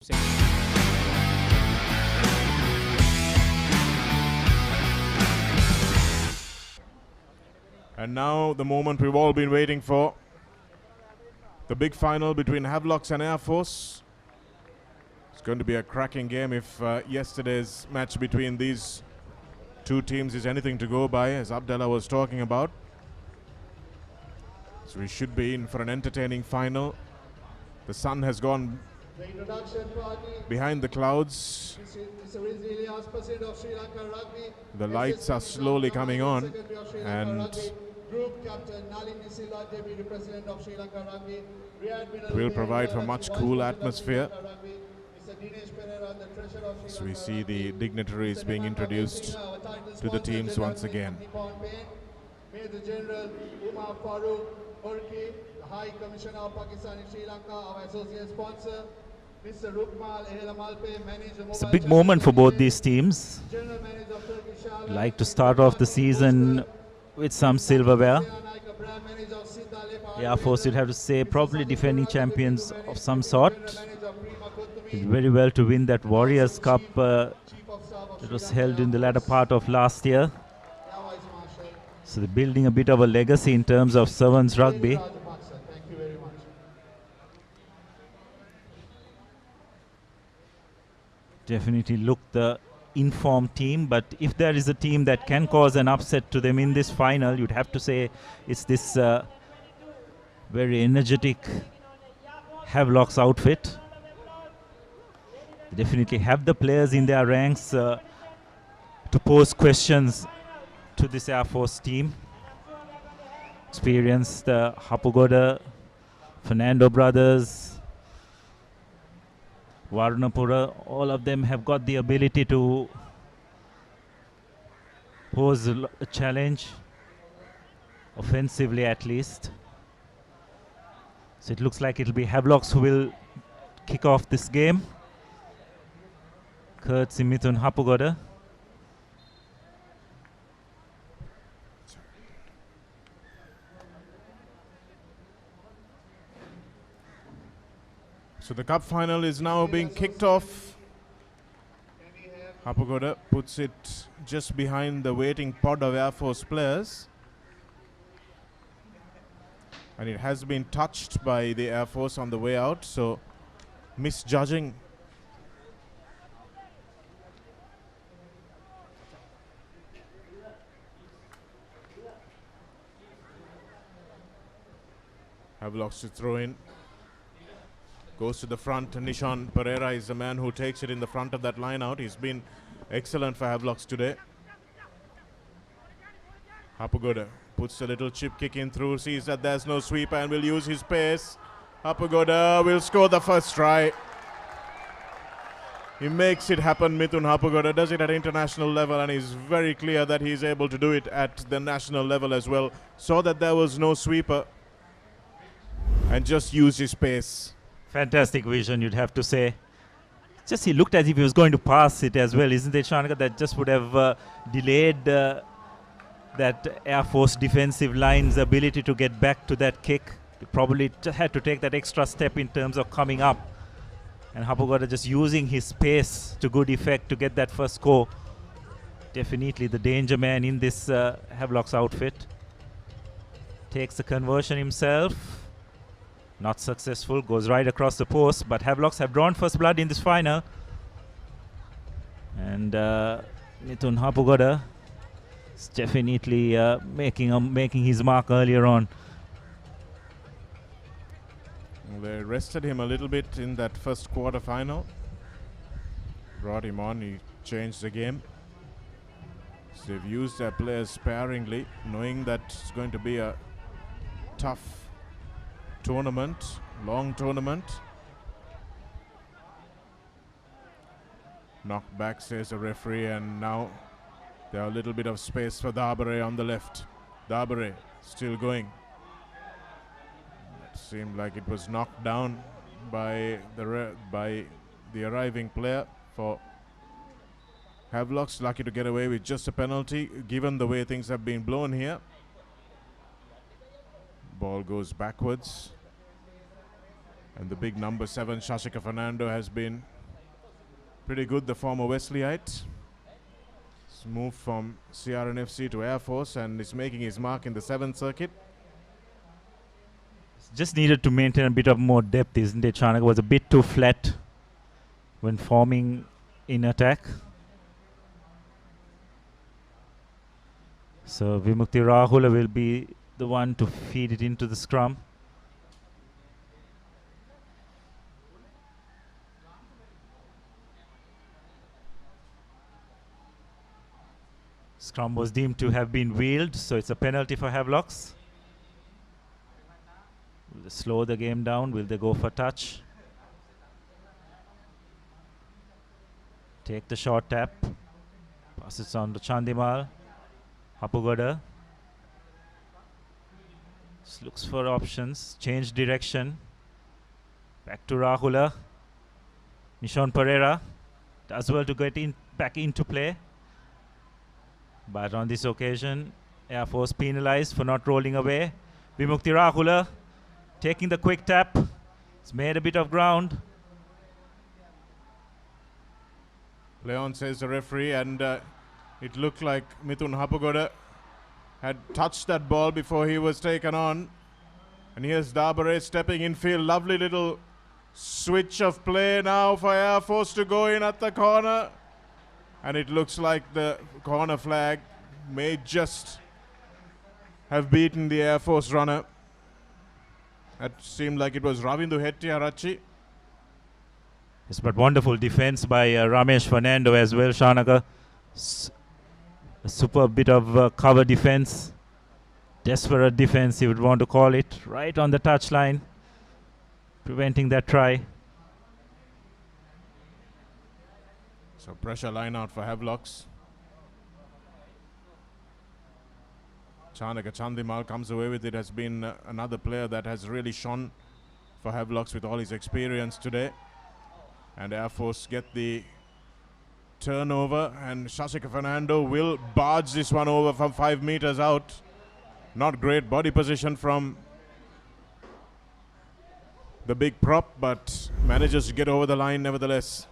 And now the moment we've all been waiting for. The big final between Havelocks and Airforce. It's going to be a cracking game if yesterday's match between these two teams is anything to go by, as Abdallah was talking about. So we should be in for an entertaining final. The sun has gone behind the clouds. The lights are slowly coming on, and will provide for much cool atmosphere. So we see the dignitaries being introduced to the teams once again. Major General Umar Farooq Urki, the High Commissioner of Pakistan in Sri Lanka, our associate sponsor, Mr. Rukmal Ehelamalpe, Manager. It's a big moment for both these teams. Like to start off the season with some silverware. Airforce, you'd have to say, probably defending champions of some sort. Did very well to win that Warriors Cup that was held in the latter part of last year. So they're building a bit of a legacy in terms of Sevens rugby. Definitely look the informed team, but if there is a team that can cause an upset to them in this final, you'd have to say it's this very energetic Havelocks outfit. They definitely have the players in their ranks to pose questions to this Airforce team. Experienced Hapugoda, Fernando brothers, Varunapura, all of them have got the ability to pose a challenge, offensively at least. So it looks like it'll be Havelocks who will kick off this game. Kurt Simithun Hapugoda. So the cup final is now being kicked off. Hapugoda puts it just behind the waiting pod of Airforce players. And it has been touched by the Airforce on the way out, so misjudging. Havelocks to throw in. Goes to the front. Nishan Pereira is the man who takes it in the front of that line out. He's been excellent for Havelocks today. Hapugoda puts a little chip kick in through, sees that there's no sweeper and will use his pace. Hapugoda will score the first try. He makes it happen. Mithun Hapugoda does it at international level, and he's very clear that he's able to do it at the national level as well. Saw that there was no sweeper and just used his pace. Fantastic vision, you'd have to say. Just he looked as if he was going to pass it as well, isn't it, Shanika? That just would have delayed that Airforce defensive line's ability to get back to that kick. They probably had to take that extra step in terms of coming up. And Hapugoda just using his pace to good effect to get that first score. Definitely the danger man in this Havelocks outfit. Takes the conversion himself. Not successful, goes right across the post, but Havelocks have drawn first blood in this final. And Mithun Hapugoda is definitely making his mark earlier on. They rested him a little bit in that first quarter final. Brought him on, he changed the game. So they've used their players sparingly, knowing that it's going to be a tough tournament, long tournament. Knocked back, says the referee, and now there are a little bit of space for Dabare on the left. Dabare still going. It seemed like it was knocked down by the arriving player for Havelocks. Lucky to get away with just a penalty, given the way things have been blown here. Ball goes backwards. And the big number 7, Shashika Fernando, has been pretty good, the former Wesleyite. He's moved from CRNFC to Air Force and is making his mark in the 7th circuit. Just needed to maintain a bit of more depth, isn't it? Chanaka was a bit too flat when forming in attack. So Vimukti Rahula will be the one to feed it into the scrum. Scrum was deemed to have been wheeled, so it's a penalty for Havelocks. Will they slow the game down? Will they go for touch? Take the short tap. Pass it on to Chandimal. Hapugoda. Just looks for options. Change direction. Back to Rahula. Nishon Pereira does well to get in back into play. But on this occasion, Air Force penalized for not rolling away. Vimukti Rahula taking the quick tap. It's made a bit of ground. Play on, says the referee, and it looked like Mithun Hapugoda had touched that ball before he was taken on. And here's Dabare stepping in field. Lovely little switch of play now for Air Force to go in at the corner. And it looks like the corner flag may just have beaten the Air Force runner. That seemed like it was Ravindu Hettiarachchi. Yes, but wonderful defense by Ramesh Fernando as well, Shanaka. A super bit of cover defense. Desperate defense, you would want to call it. Right on the touchline, preventing that try. So pressure line out for Havelocks. Chanaka Chandimal comes away with it. Has been another player that has really shone for Havelocks with all his experience today. And Air Force get the turnover, and Shashika Fernando will barge this one over from 5 meters out. Not great body position from the big prop, but manages to get over the line nevertheless.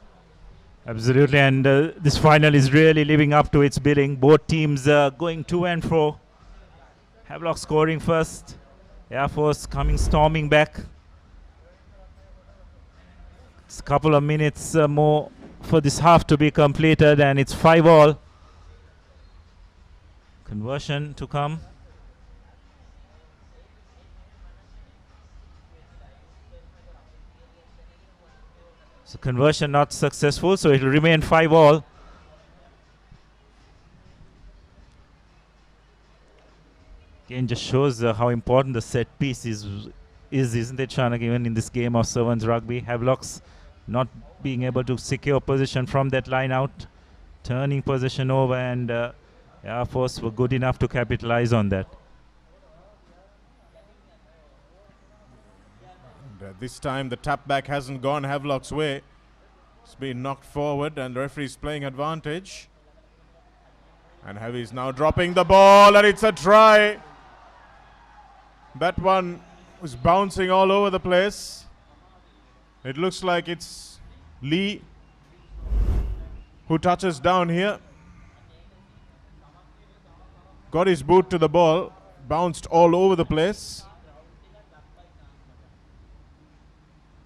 Absolutely, and this final is really living up to its billing. Both teams going to and fro. Havelock scoring first. Air Force coming storming back. It's a couple of minutes more for this half to be completed, and it's 5-all. Conversion to come. So conversion not successful, so it will remain 5-all. Again, just shows how important the set piece is, isn't it, Shanak? Even in this game of Sevens Rugby, Havelocks not being able to secure position from that line out, turning position over, and Air Force were good enough to capitalize on that. This time the tap back hasn't gone Havelock's way. It's been knocked forward, and the referee's playing advantage. And Heavy's now dropping the ball, and it's a try. That one was bouncing all over the place. It looks like it's Lee who touches down here. Got his boot to the ball, bounced all over the place.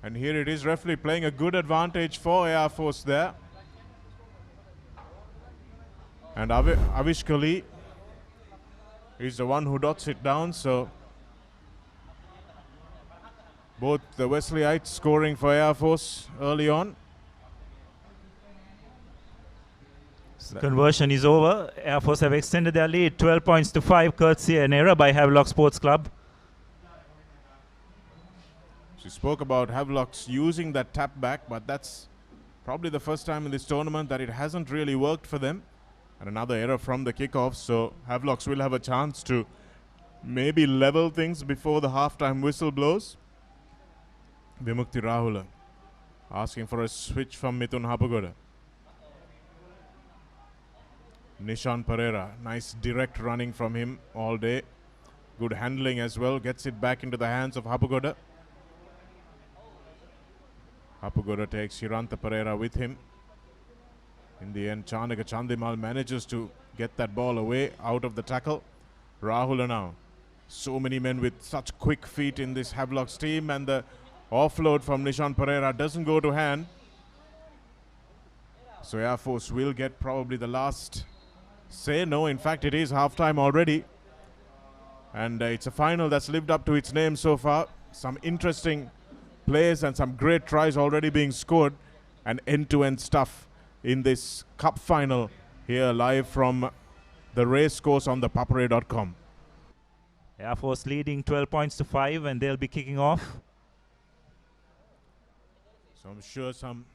And here it is, referee playing a good advantage for Air Force there. And Avish Kali is the one who dots it down, so both the Wesleyites scoring for Air Force early on. So conversion is over. Air Force have extended their lead 12 points to 5, courtesy an error by Havelock Sports Club. She spoke about Havelocks using that tap back, but that's probably the first time in this tournament that it hasn't really worked for them. And another error from the kickoff, so Havelocks will have a chance to maybe level things before the halftime whistle blows. Vimukti Rahula asking for a switch from Mithun Hapugoda. Nishan Pereira, nice direct running from him all day. Good handling as well, gets it back into the hands of Hapugoda. Hapugoda takes Hiranta Pereira with him. In the end, Chanaka Chandimal manages to get that ball away out of the tackle. Rahula now. So many men with such quick feet in this Havelocks team, and the offload from Nishan Pereira doesn't go to hand. So Airforce will get probably the last say. No, in fact, it is half-time already. And it's a final that's lived up to its name so far. Some interesting plays and some great tries already being scored, and end-to-end stuff in this cup final here live from the Racecourse on the Papare.com. Airforce leading 12 points to 5, and they'll be kicking off. So I'm sure some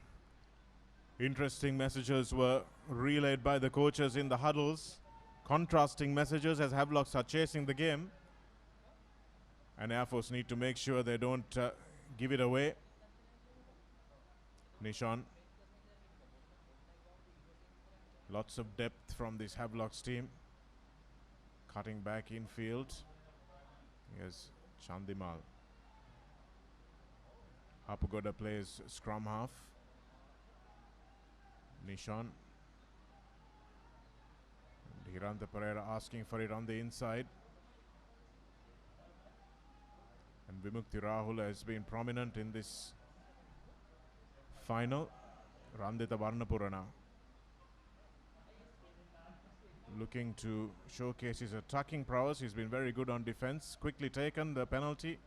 interesting messages were relayed by the coaches in the huddles. Contrasting messages as Havelocks are chasing the game. And Airforce need to make sure they don't give it away. Nishan. Lots of depth from this Havelocks team. Cutting back infield. Here's Chandimal. Hapugoda plays scrum half. Nishan. And Hiranta Pereira asking for it on the inside. And Vimukti Rahula has been prominent in this final. Randita Varnapura looking to showcase his attacking prowess. He's been very good on defense. Quickly taken the penalty.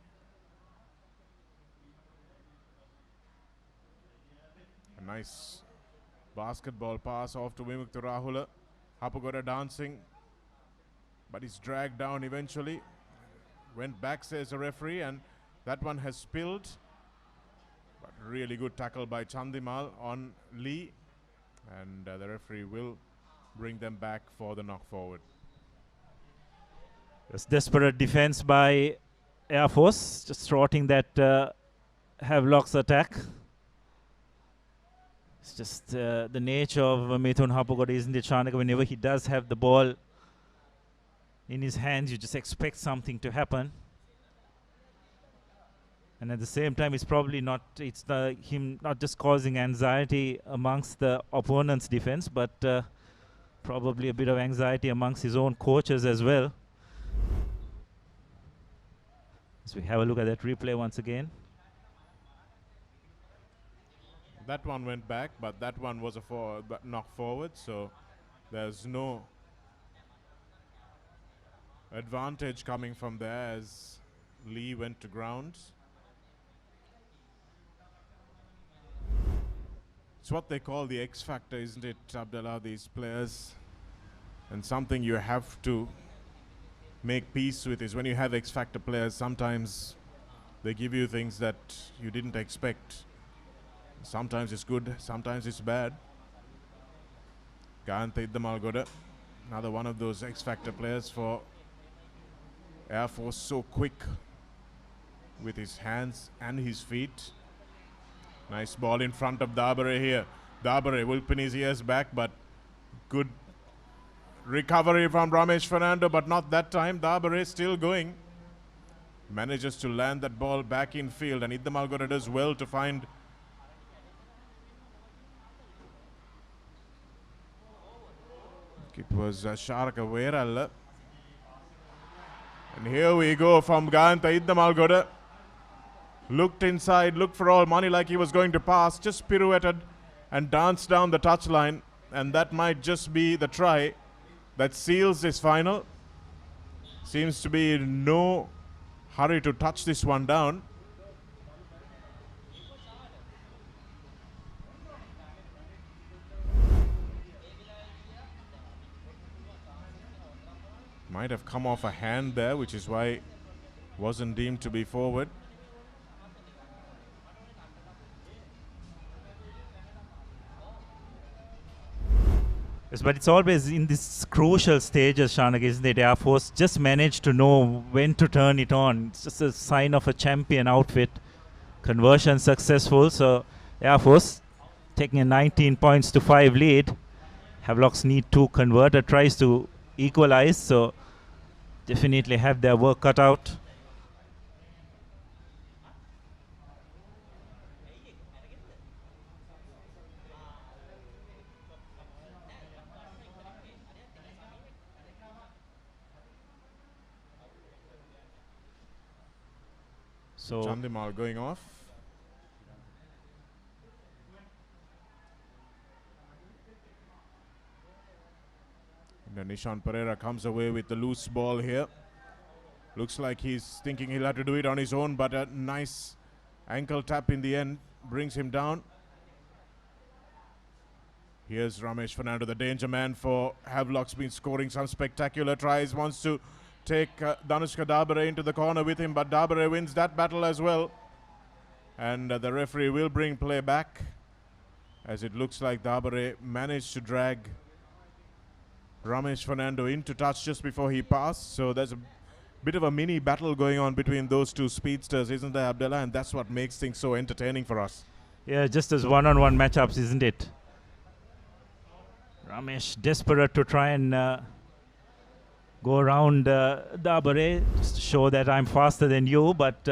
A nice basketball pass off to Vimukti Rahula. Hapugoda dancing, but he's dragged down eventually. Went back, says the referee, and that one has spilled. But really good tackle by Chandimal on Lee, and the referee will bring them back for the knock forward. It's desperate defense by Airforce, just thwarting that Havelocks attack. It's just the nature of Mithun Hapugoda, isn't it, Chanaka? Whenever he does have the ball in his hands, you just expect something to happen. And at the same time, it's probably not, it's him not just causing anxiety amongst the opponent's defense, but probably a bit of anxiety amongst his own coaches as well. As we have a look at that replay once again. That one went back, but that one was a knock forward, so there's no advantage coming from there as Lee went to ground. It's what they call the X factor, isn't it, Abdullah, these players? And something you have to make peace with is when you have X factor players, sometimes they give you things that you didn't expect. Sometimes it's good, sometimes it's bad. Gayantha Iddamalgoda, another one of those X factor players for Airforce, so quick with his hands and his feet. Nice ball in front of Dabare here. Dabare will pin his ears back, but good recovery from Ramesh Fernando, but not that time. Dabare still going. Manages to land that ball back in field, and Iddamalgoda does well to find it was Sharka Veralla. And here we go from Gayantha Iddamalgoda. Looked inside, looked for all money like he was going to pass, just pirouetted and danced down the touchline. And that might just be the try that seals this final. Seems to be no hurry to touch this one down. Might have come off a hand there, which is why wasn't deemed to be forward. Yes, but it's always in this crucial stages, Shanak, isn't it? Airforce just managed to know when to turn it on. It's just a sign of a champion outfit. Conversion successful, so Airforce taking a 19 points to 5 lead. Havelocks need to convert a tries to equalize, so definitely have their work cut out. So Chandimal going off. And Nishan Pereira comes away with the loose ball here. Looks like he's thinking he'll have to do it on his own, but a nice ankle tap in the end brings him down. Here's Ramesh Fernando, the danger man for Havelock's, been scoring some spectacular tries. Wants to take Danushka Dabare into the corner with him, but Dabare wins that battle as well. And the referee will bring play back, as it looks like Dabare managed to drag Ramesh Fernando into touch just before he passed. So there's a bit of a mini battle going on between those two speedsters, isn't there, Abdullah? And that's what makes things so entertaining for us. yeah, just as one-on-one matchups, isn't it? Ramesh desperate to try and go around Dabare, just to show that I'm faster than you, but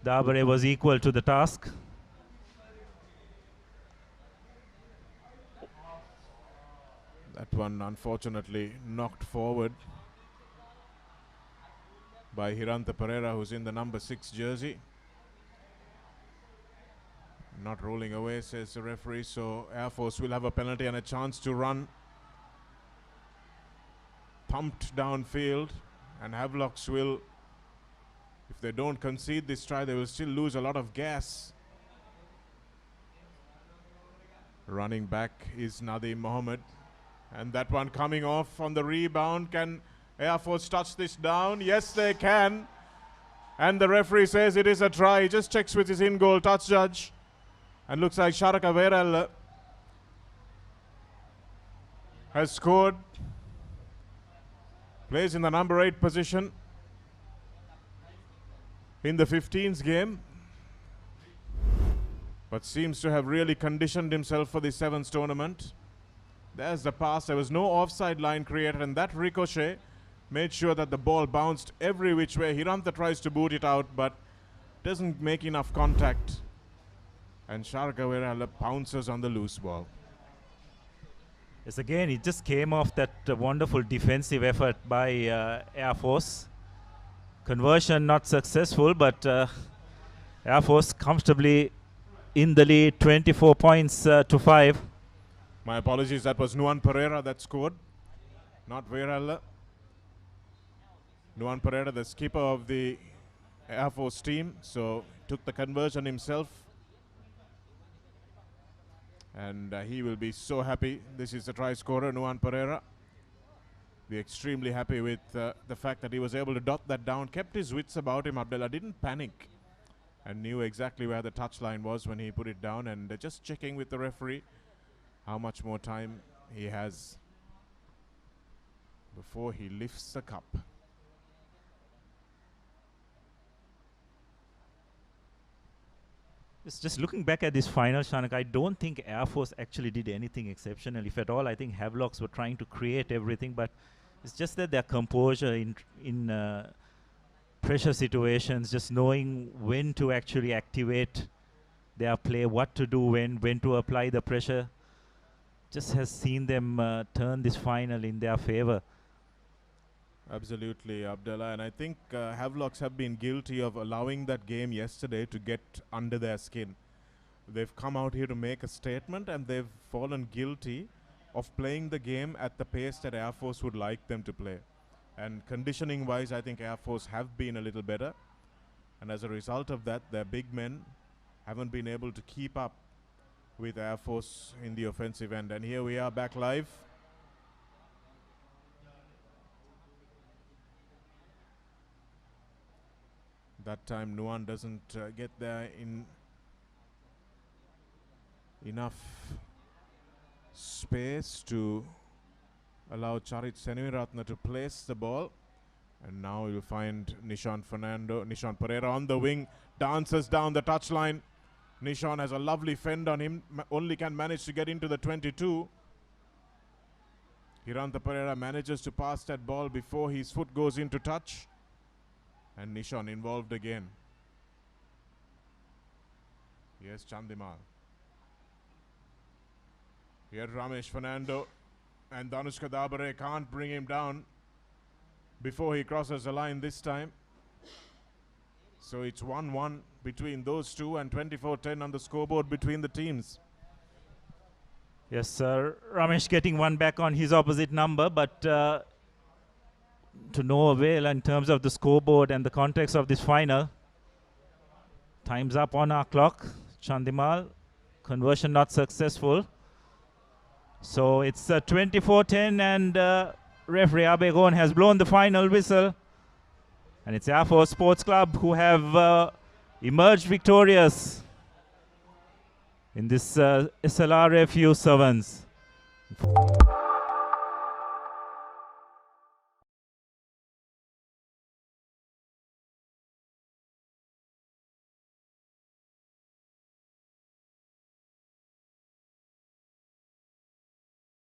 Dabare was equal to the task. That one unfortunately knocked forward by Hiranta Pereira, who's in the number 6 jersey. Not rolling away, says the referee, so Airforce will have a penalty and a chance to run. Pumped downfield, and Havelocks will, if they don't concede this try, they will still lose a lot of gas. Running back is Nadeem Mohammed, and that one coming off on the rebound. Can Airforce touch this down? Yes, they can. And the referee says it is a try. He just checks with his in-goal touch judge. And looks like Sharaka Veral has scored. Plays in the number 8 position in the 15s game, but seems to have really conditioned himself for the 7s tournament. There's the pass. There was no offside line created, and that ricochet made sure that the ball bounced every which way. Hiranta tries to boot it out, but doesn't make enough contact. And Sharaka Veral pounces on the loose ball. Yes, again, it just came off that wonderful defensive effort by Air Force. Conversion not successful, but Air Force comfortably in the lead, 24 points to 5. My apologies, that was Nuan Pereira that scored, not Veral. Nuan Pereira, the skipper of the Air Force team, so took the conversion himself. And he will be so happy. This is the try scorer, Nuan Pereira. Be extremely happy with the fact that he was able to dot that down. Kept his wits about him, Abdullah. Didn't panic. And knew exactly where the touchline was when he put it down. And just checking with the referee how much more time he has before he lifts the cup. Just looking back at this final, Shanak, I don't think Air Force actually did anything exceptional. If at all, I think Havelocks were trying to create everything, but it's just that their composure in pressure situations, just knowing when to actually activate their play, what to do when to apply the pressure, just has seen them turn this final in their favor. Absolutely, Abdullah, and I think Havelocks have been guilty of allowing that game yesterday to get under their skin. They've come out here to make a statement, and they've fallen guilty of playing the game at the pace that Air Force would like them to play. And conditioning-wise, I think Air Force have been a little better, and as a result of that, their big men haven't been able to keep up with Air Force in the offensive end. And here we are back live. That time Nuan doesn't get there in enough space to allow Charit Senviratna to place the ball. And now you'll find Nishan Pereira on the wing, dances down the touchline. Nishan has a lovely fend on him, only can manage to get into the 22. Hiranta Pereira manages to pass that ball before his foot goes into touch. And Nishan involved again. Here's Chandimal. Here Ramesh Fernando, and Danushka Dabare can't bring him down before he crosses the line this time. So it's 1-1 between those two and 24-10 on the scoreboard between the teams. Yes, sir. Ramesh getting one back on his opposite number, but to no avail in terms of the scoreboard and the context of this final. Time's up on our clock. Chandimal, conversion not successful. So it's 24-10 and referee Abegon has blown the final whistle. And it's Airforce Sports Club who have emerged victorious in this SLRFU sevens.